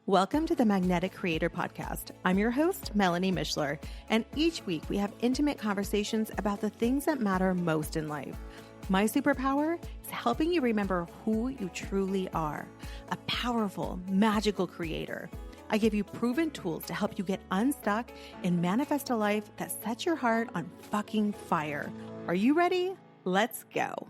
Welcome to the Magnetic Creator Podcast. I'm your host, Melanie Mishler, and each week we have intimate conversations about the things that matter most in life. My superpower is helping you remember who you truly are, a powerful, magical creator. I give you proven tools to help you get unstuck and manifest a life that sets your heart on fucking fire. Are you ready? Let's go.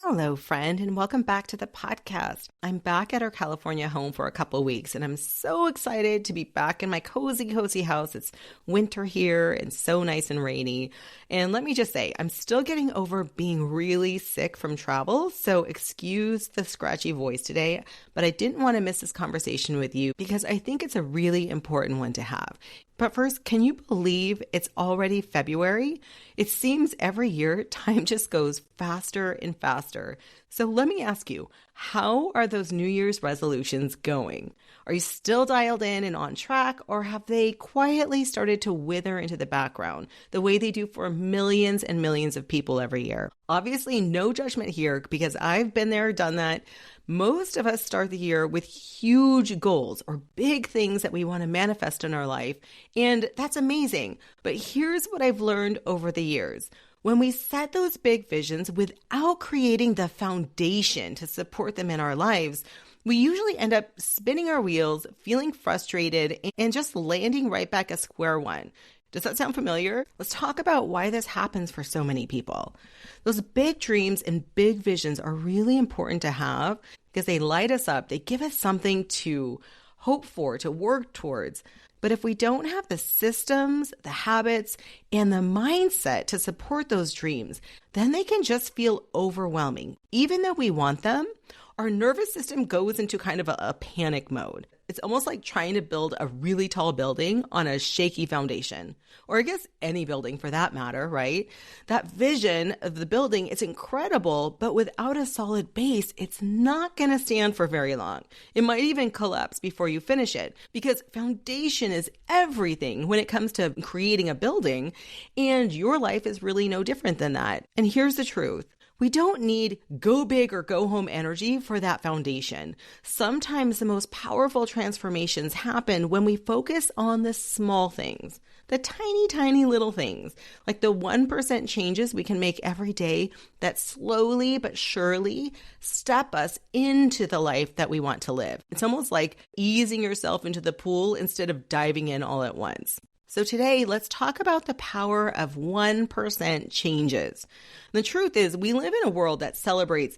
Hello, friend, and welcome back to the podcast. I'm back at our California home for a couple of weeks, and I'm so excited to be back in my cozy house. It's winter here and so nice and rainy. And let me just say, I'm still getting over being really sick from travel, so excuse the scratchy voice today, but I didn't want to miss this conversation with you because I think it's a really important one to have. But first, can you believe it's already February? It seems every year time just goes faster and faster. So let me ask you, how are those New Year's resolutions going? Are you still dialed in and on track, or have they quietly started to wither into the background the way they do for millions and millions of people every year? Obviously, no judgment here because I've been there, done that. Most of us start the year with huge goals or big things that we want to manifest in our life, and that's amazing. But here's what I've learned over the years. When we set those big visions without creating the foundation to support them in our lives, we usually end up spinning our wheels, feeling frustrated, and just landing right back at square one. Does that sound familiar? Let's talk about why this happens for so many people. Those big dreams and big visions are really important to have because they light us up. They give us something to hope for, to work towards. But if we don't have the systems, the habits, and the mindset to support those dreams, then they can just feel overwhelming. Even though we want them, our nervous system goes into kind of a panic mode. It's almost like trying to build a really tall building on a shaky foundation, or I guess any building for that matter, right? That vision of the building, it's incredible, but without a solid base, it's not going to stand for very long. It might even collapse before you finish it because foundation is everything when it comes to creating a building, and your life is really no different than that. And here's the truth. We don't need go big or go home energy for that foundation. Sometimes the most powerful transformations happen when we focus on the small things, the tiny little things, like the 1% changes we can make every day that slowly but surely step us into the life that we want to live. It's almost like easing yourself into the pool instead of diving in all at once. So today, let's talk about the power of 1% changes. The truth is, we live in a world that celebrates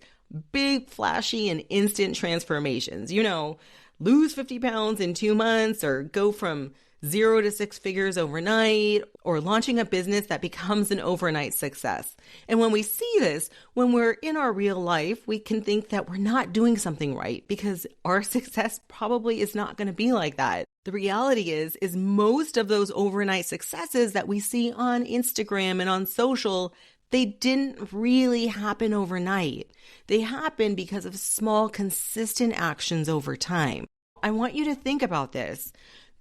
big, flashy, and instant transformations. You know, lose 50 pounds in 2 months, or go from 0 to 6 figures overnight, or launching a business that becomes an overnight success. And when we see this, when we're in our real life, we can think that we're not doing something right because our success probably is not going to be like that. The reality is most of those overnight successes that we see on Instagram and on social, they didn't really happen overnight. They happened because of small, consistent actions over time. I want you to think about this.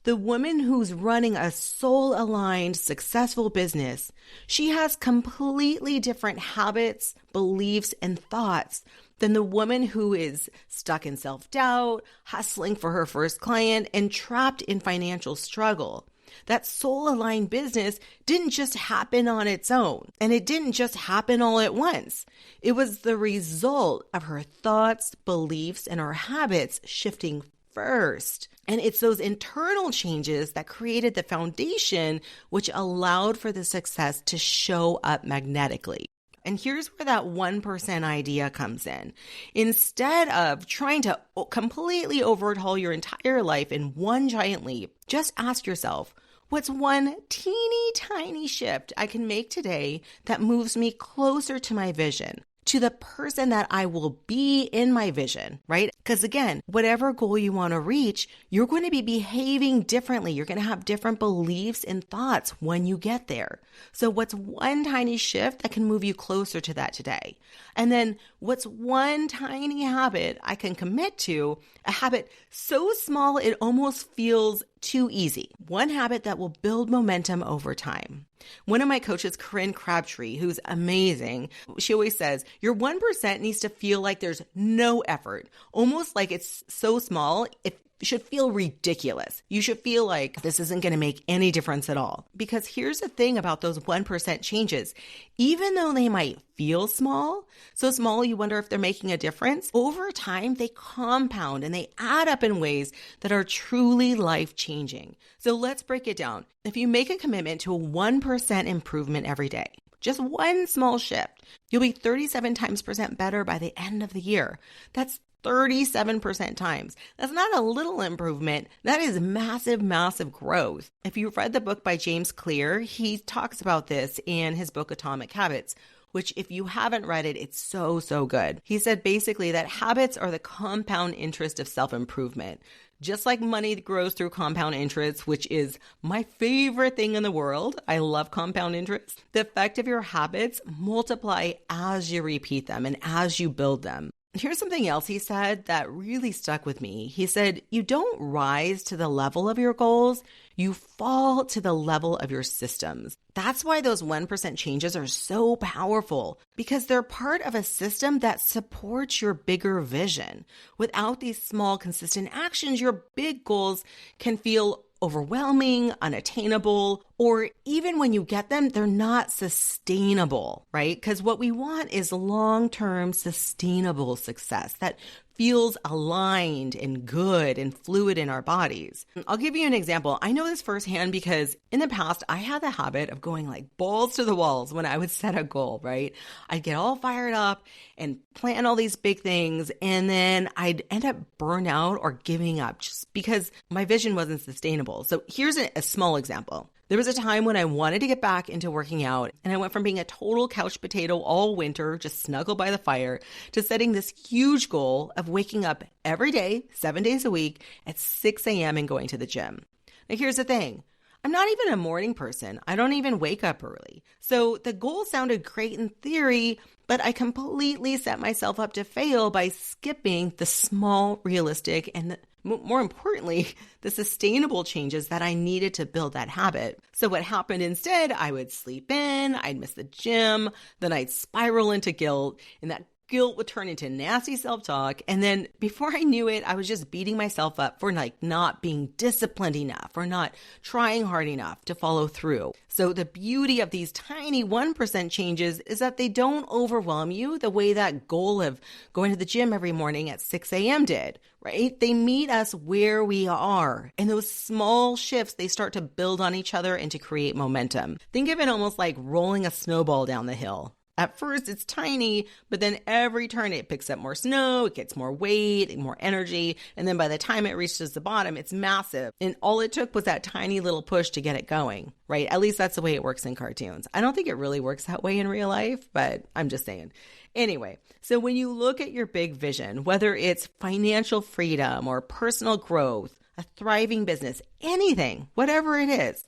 The woman who's running a soul-aligned, successful business, she has completely different habits, beliefs, and thoughts than the woman who is stuck in self-doubt, hustling for her first client, and trapped in financial struggle. That soul-aligned business didn't just happen on its own, and it didn't just happen all at once. It was the result of her thoughts, beliefs, and her habits shifting first. And it's those internal changes that created the foundation, which allowed for the success to show up magnetically. And here's where that 1% idea comes in. Instead of trying to completely overhaul your entire life in one giant leap, just ask yourself, what's one teeny tiny shift I can make today that moves me closer to my vision? To the person that I will be in my vision, right? Because again, whatever goal you want to reach, you're going to be behaving differently. You're going to have different beliefs and thoughts when you get there. So what's one tiny shift that can move you closer to that today? And then what's one tiny habit I can commit to, a habit so small it almost feels too easy. One habit that will build momentum over time. One of my coaches, Corinne Crabtree, who's amazing, she always says, your 1% needs to feel like there's no effort, almost like it's so small, it should feel ridiculous. You should feel like this isn't going to make any difference at all. Because here's the thing about those 1% changes. Even though they might feel small, so small you wonder if they're making a difference, over time they compound and they add up in ways that are truly life-changing. So let's break it down. If you make a commitment to a 1% improvement every day, just one small shift, you'll be 37% better by the end of the year. That's 37% times. That's not a little improvement. That is massive, massive growth. If you've read the book by James Clear, he talks about this in his book, Atomic Habits, which if you haven't read it, it's so, so good. He said basically that habits are the compound interest of self-improvement. Just like money grows through compound interest, which is my favorite thing in the world. I love compound interest. The effect of your habits multiply as you repeat them and as you build them. Here's something else he said that really stuck with me. He said, you don't rise to the level of your goals, you fall to the level of your systems. That's why those 1% changes are so powerful, because they're part of a system that supports your bigger vision. Without these small, consistent actions, your big goals can feel overwhelming, unattainable, or even when you get them, they're not sustainable, right? Because what we want is long-term sustainable success that feels aligned and good and fluid in our bodies. I'll give you an example. I know this firsthand because in the past, I had the habit of going like balls to the walls when I would set a goal, right? I'd get all fired up and plan all these big things, and then I'd end up burned out or giving up just because my vision wasn't sustainable. So here's a small example. There was a time when I wanted to get back into working out, and I went from being a total couch potato all winter, just snuggled by the fire, to setting this huge goal of waking up every day, 7 days a week at 6 a.m. and going to the gym. Now, here's the thing. I'm not even a morning person. I don't even wake up early. So the goal sounded great in theory, but I completely set myself up to fail by skipping the small, realistic, and more importantly, the sustainable changes that I needed to build that habit. So what happened instead, I would sleep in, I'd miss the gym, then I'd spiral into guilt, and that guilt would turn into nasty self-talk. And then before I knew it, I was just beating myself up for not being disciplined enough or not trying hard enough to follow through. So the beauty of these tiny 1% changes is that they don't overwhelm you the way that goal of going to the gym every morning at 6 a.m. did, right? They meet us where we are. And those small shifts, they start to build on each other and to create momentum. Think of it almost like rolling a snowball down the hill. At first, it's tiny, but then every turn it picks up more snow, it gets more weight, and more energy, and then by the time it reaches the bottom, it's massive. And all it took was that tiny little push to get it going, right? At least that's the way it works in cartoons. I don't think it really works that way in real life, but I'm just saying. Anyway, so when you look at your big vision, whether it's financial freedom or personal growth, a thriving business, anything, whatever it is,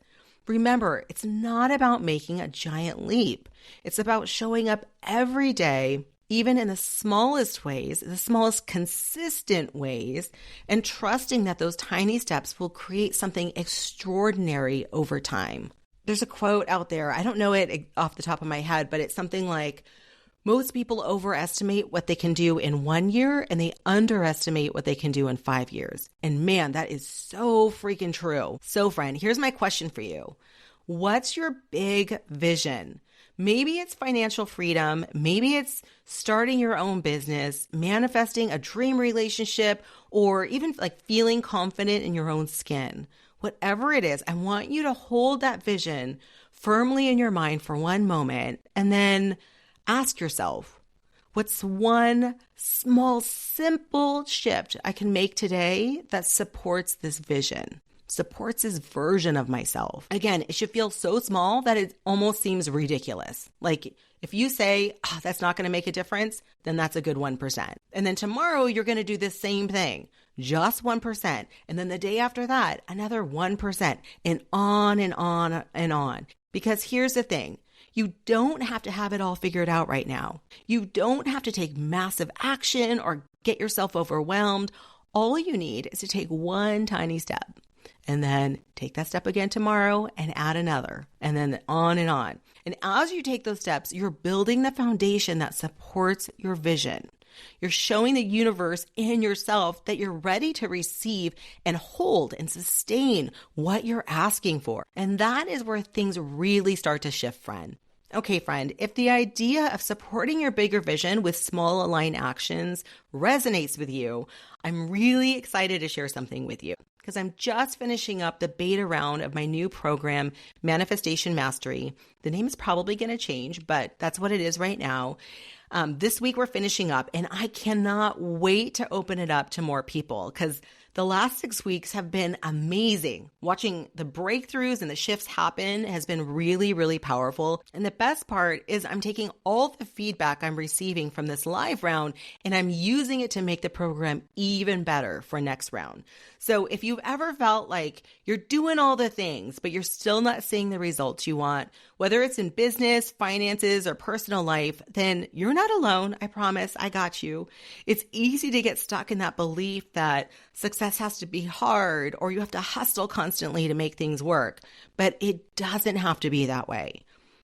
remember, it's not about making a giant leap. It's about showing up every day, even in the smallest ways, the smallest consistent ways, and trusting that those tiny steps will create something extraordinary over time. There's a quote out there, I don't know it off the top of my head, but it's something like, most people overestimate what they can do in 1 year and they underestimate what they can do in 5 years. And man, that is so freaking true. So friend, here's my question for you. What's your big vision? Maybe it's financial freedom. Maybe it's starting your own business, manifesting a dream relationship, or even like feeling confident in your own skin. Whatever it is, I want you to hold that vision firmly in your mind for one moment and then ask yourself, what's one small, simple shift I can make today that supports this vision, supports this version of myself? Again, it should feel so small that it almost seems ridiculous. Like if you say, that's not going to make a difference, then that's a good 1%. And then tomorrow you're going to do the same thing, just 1%. And then the day after that, another 1%, and on and on and on. Because here's the thing. You don't have to have it all figured out right now. You don't have to take massive action or get yourself overwhelmed. All you need is to take one tiny step and then take that step again tomorrow and add another, and then on and on. And as you take those steps, you're building the foundation that supports your vision. You're showing the universe and yourself that you're ready to receive and hold and sustain what you're asking for. And that is where things really start to shift, friend. Okay, friend, if the idea of supporting your bigger vision with small aligned actions resonates with you, I'm really excited to share something with you because I'm just finishing up the beta round of my new program, Manifestation Mastery. The name is probably going to change, but that's what it is right now. This week we're finishing up and I cannot wait to open it up to more people because the last 6 weeks have been amazing. Watching the breakthroughs and the shifts happen has been really, really powerful. And the best part is I'm taking all the feedback I'm receiving from this live round and I'm using it to make the program even better for next round. So if you've ever felt like you're doing all the things, but you're still not seeing the results you want, whether it's in business, finances, or personal life, then you're not alone. I promise, I got you. It's easy to get stuck in that belief that success has to be hard or you have to hustle constantly to make things work, but it doesn't have to be that way.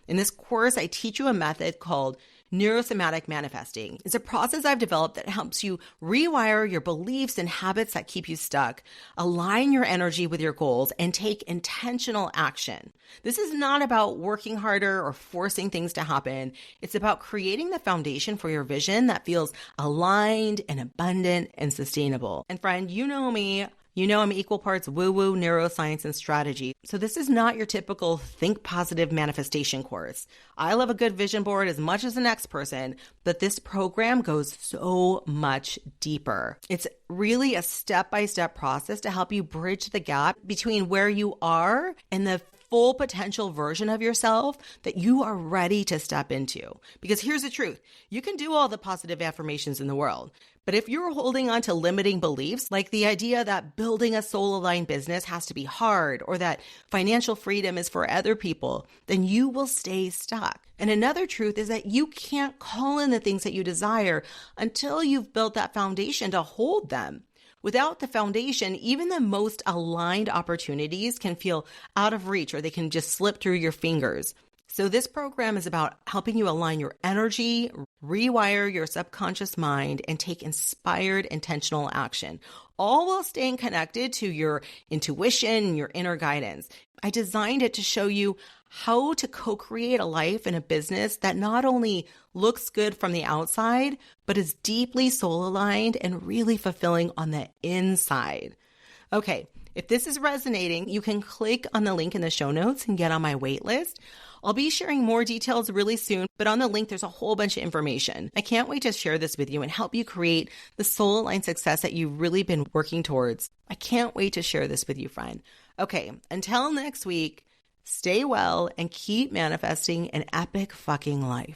In this course, I teach you a method called neurosomatic manifesting. It's a process I've developed that helps you rewire your beliefs and habits that keep you stuck, align your energy with your goals, and take intentional action. This is not about working harder or forcing things to happen. It's about creating the foundation for your vision that feels aligned and abundant and sustainable. And friend, you know me. You know I'm equal parts woo-woo, neuroscience, and strategy. So this is not your typical think positive manifestation course. I love a good vision board as much as the next person, but this program goes so much deeper. It's really a step-by-step process to help you bridge the gap between where you are and the full potential version of yourself that you are ready to step into. Because here's the truth. You can do all the positive affirmations in the world, but if you're holding on to limiting beliefs, like the idea that building a soul-aligned business has to be hard or that financial freedom is for other people, then you will stay stuck. And another truth is that you can't call in the things that you desire until you've built that foundation to hold them. Without the foundation, even the most aligned opportunities can feel out of reach or they can just slip through your fingers. So this program is about helping you align your energy, rewire your subconscious mind, and take inspired, intentional action, all while staying connected to your intuition, your inner guidance. I designed it to show you how to co-create a life and a business that not only looks good from the outside, but is deeply soul-aligned and really fulfilling on the inside. Okay, if this is resonating, you can click on the link in the show notes and get on my wait list. I'll be sharing more details really soon, but on the link, there's a whole bunch of information. I can't wait to share this with you and help you create the soul-aligned success that you've really been working towards. I can't wait to share this with you, friend. Okay, until next week, stay well and keep manifesting an epic fucking life.